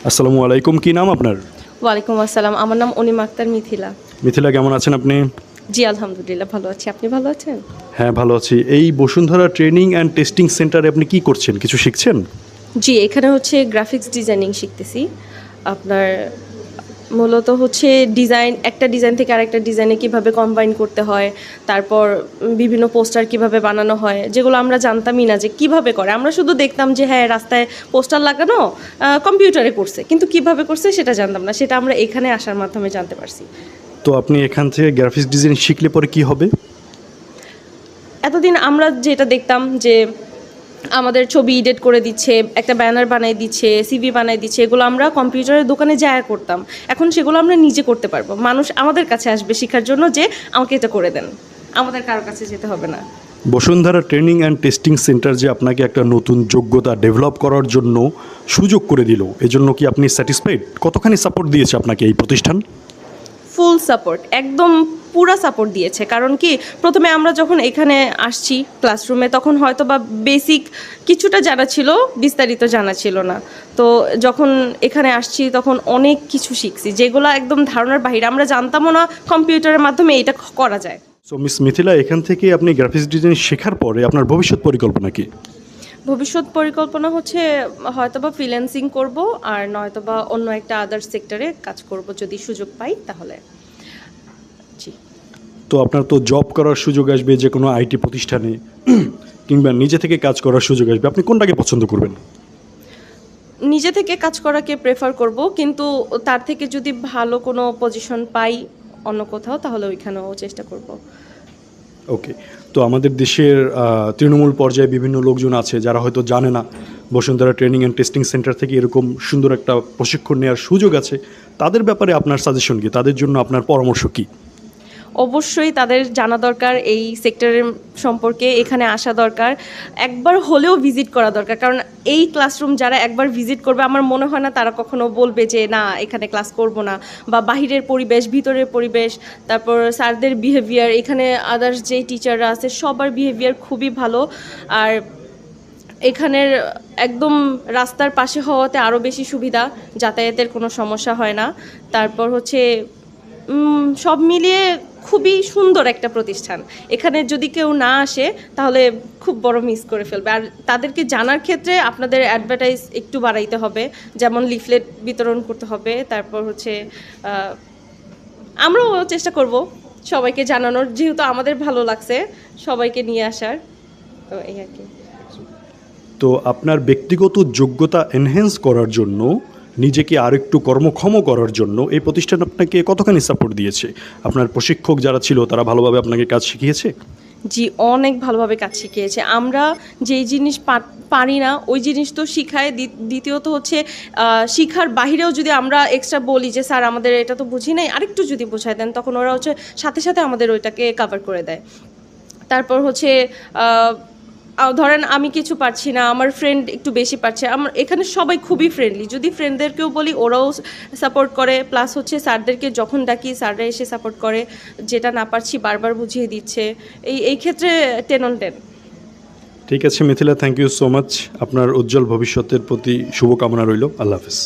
আসসালামু আলাইকুম, কি নাম আপনার? ওয়ালাইকুম আসসালাম। আমার নাম অনিমা আক্তার মিথিলা। মিথিলা, কেমন আছেন আপনি? জি আলহামদুলিল্লাহ ভালো আছি। আপনি ভালো আছেন? হ্যাঁ, ভালো আছি। এই বসুন্ধরা ট্রেনিং অ্যান্ড টেস্টিং সেন্টারে আপনি কি করছেন, কিছু শিখছেন? জি, এখানে হচ্ছে গ্রাফিক্স ডিজাইনিং শিখতেছি। আপনার মূলত হচ্ছে একটা ডিজাইন থেকে আরেকটা ডিজাইনে কিভাবে কম্বাইন করতে হয়, তারপর বিভিন্ন পোস্টার কিভাবে বানানো হয়, যেগুলো আমরা জানতামই না যে কিভাবে করে। আমরা শুধু দেখতাম যে হ্যাঁ রাস্তায় পোস্টার লাগানো, কম্পিউটারে করছে, কিন্তু কিভাবে করছে সেটা জানতাম না। সেটা আমরা এখানে আসার মাধ্যমে জানতে পারছি। তো আপনি এখান থেকে গ্রাফিক্স ডিজাইন শিখলে পরে কি হবে? এতদিন আমরা যেটা দেখতাম যে আমাদের ছবি এডিট করে দিচ্ছে, একটা ব্যানার বানিয়ে দিচ্ছে, সিভি বানিয়ে দিচ্ছে, এগুলো আমরা কম্পিউটারের দোকানে যায় করতাম। এখন সেগুলো আমরা নিজে করতে পারবো। মানুষ আমাদের কাছে আসবে শেখার জন্য যে আমাকে এটা করে দেন, আমাদের কারোর কাছে যেতে হবে না। Bashundhara training and testing centre যে আপনাকে একটা নতুন যোগ্যতা ডেভেলপ করার জন্য সুযোগ করে দিল, এজন্য কি আপনি স্যাটিসফাইড? কতখানি সাপোর্ট দিয়েছে আপনাকে এই প্রতিষ্ঠান? ফুল সাপোর্ট, একদম পুরা সাপোর্ট দিয়েছে। কারণ কি, প্রথমে আমরা যখন এখানে আসছি ক্লাসরুমে, তখন হয়তো বা বেসিক কিছুটা জানা ছিল, বিস্তারিত জানা ছিল না। তো যখন এখানে আসছি তখন অনেক কিছু শিখছি, যেগুলো একদম ধারণার বাহিরে। আমরা জানতামও না কম্পিউটারের মাধ্যমে এটা করা যায়। সো মিস মিথিলা, এখান থেকে আপনি গ্রাফিক্স ডিজাইন শেখার পরে আপনার ভবিষ্যৎ পরিকল্পনা কি? ভবিষ্যৎ পরিকল্পনা হচ্ছে হয়তোবা ফ্রিল্যান্সিং করব, আর নয়তোবা অন্য একটা আদার সেক্টরে কাজ করব যদি সুযোগ পাই তাহলে। জি। তো আপনার তো জব করার সুযোগ আসবে যে কোনো আইটি প্রতিষ্ঠানে, কিংবা নিজে থেকে কাজ করার সুযোগ আসবে, আপনি কোনটাকে পছন্দ করবেন? নিজে থেকে কাজ করাকে প্রেফার করব, কিন্তু তার থেকে যদি ভালো কোনো পজিশন পাই অন্য কোথাও, তাহলে ওইখানেও চেষ্টা করব। ওকে। তো আমাদের দেশের তৃণমূল পর্যায়ে বিভিন্ন লোকজন আছে যারা হয়তো জানে না Bashundhara training and testing centre থেকে এরকম সুন্দর একটা প্রশিক্ষণ নেওয়ার সুযোগ আছে। তাদের ব্যাপারে আপনার সাজেশন কি? তাদের জন্য আপনার পরামর্শ কী? অবশ্যই তাদের জানা দরকার এই সেক্টরের সম্পর্কে, এখানে আসা দরকার, একবার হলেও ভিজিট করা দরকার। কারণ এই ক্লাসরুম যারা একবার ভিজিট করবে, আমার মনে হয় না তারা কখনো বলবে যে না এখানে ক্লাস করব না। বা বাহিরের পরিবেশ, ভিতরের পরিবেশ, তারপর স্যারদের বিহেভিয়ার, এখানে আদার্স যে টিচাররা আছে সবার বিহেভিয়ার খুবই ভালো। আর এখানের একদম রাস্তার পাশে হওয়াতে আরও বেশি সুবিধা, যাতায়াতের কোনো সমস্যা হয় না। তারপর হচ্ছে সব মিলিয়ে খুবই সুন্দর একটা প্রতিষ্ঠান। এখানে যদি কেউ না আসে তাহলে খুব বড় মিস করে ফেলবে। আর তাদেরকে জানার ক্ষেত্রে আপনাদের অ্যাডভার্টাইজ একটু বাড়াইতে হবে, যেমন লিফলেট বিতরণ করতে হবে। তারপর হচ্ছে আমরাও চেষ্টা করব সবাইকে জানানোর, যেহেতু আমাদের ভালো লাগছে সবাইকে নিয়ে আসার। তো এই আর কি। তো আপনার ব্যক্তিগত যোগ্যতা এনহ্যান্স করার জন্য, নিজেকে আরেকটু কর্মক্ষম করার জন্য এই প্রতিষ্ঠান আপনাকে কতখানি সাপোর্ট দিয়েছে? আপনার প্রশিক্ষক যারা ছিল তারা ভালোভাবে আপনাকে কাজ শিখিয়েছে? জি, অনেক ভালোভাবে কাজ শিখিয়েছে। আমরা যেই জিনিস পারি না ওই জিনিস তো শিখায়। দ্বিতীয়ত হচ্ছে শিখার বাহিরেও যদি আমরা এক্সট্রা বলি যে স্যার আমাদের এটা তো বুঝি নাই, আরেকটু যদি বোঝায় দেন, তখন ওরা হচ্ছে সাথে সাথে আমাদের ওইটাকে কভার করে দেয়। তারপর হচ্ছে ধরেন আমি কিছু পারছি না, আমার ফ্রেন্ড একটু বেশি পারছে, আমার এখানে সবাই খুবই ফ্রেন্ডলি। যদি ফ্রেন্ডদেরকেও বলি ওরাও সাপোর্ট করে, প্লাস হচ্ছে স্যারদেরকে যখন ডাকি স্যাররা এসে সাপোর্ট করে, যেটা না পারছি বারবার বুঝিয়ে দিচ্ছে। এই ক্ষেত্রে 10 on 10। ঠিক আছে Mithila, thank you so much. আপনার উজ্জ্বল ভবিষ্যতের প্রতি শুভকামনা রইল। আল্লাহ হাফেজ।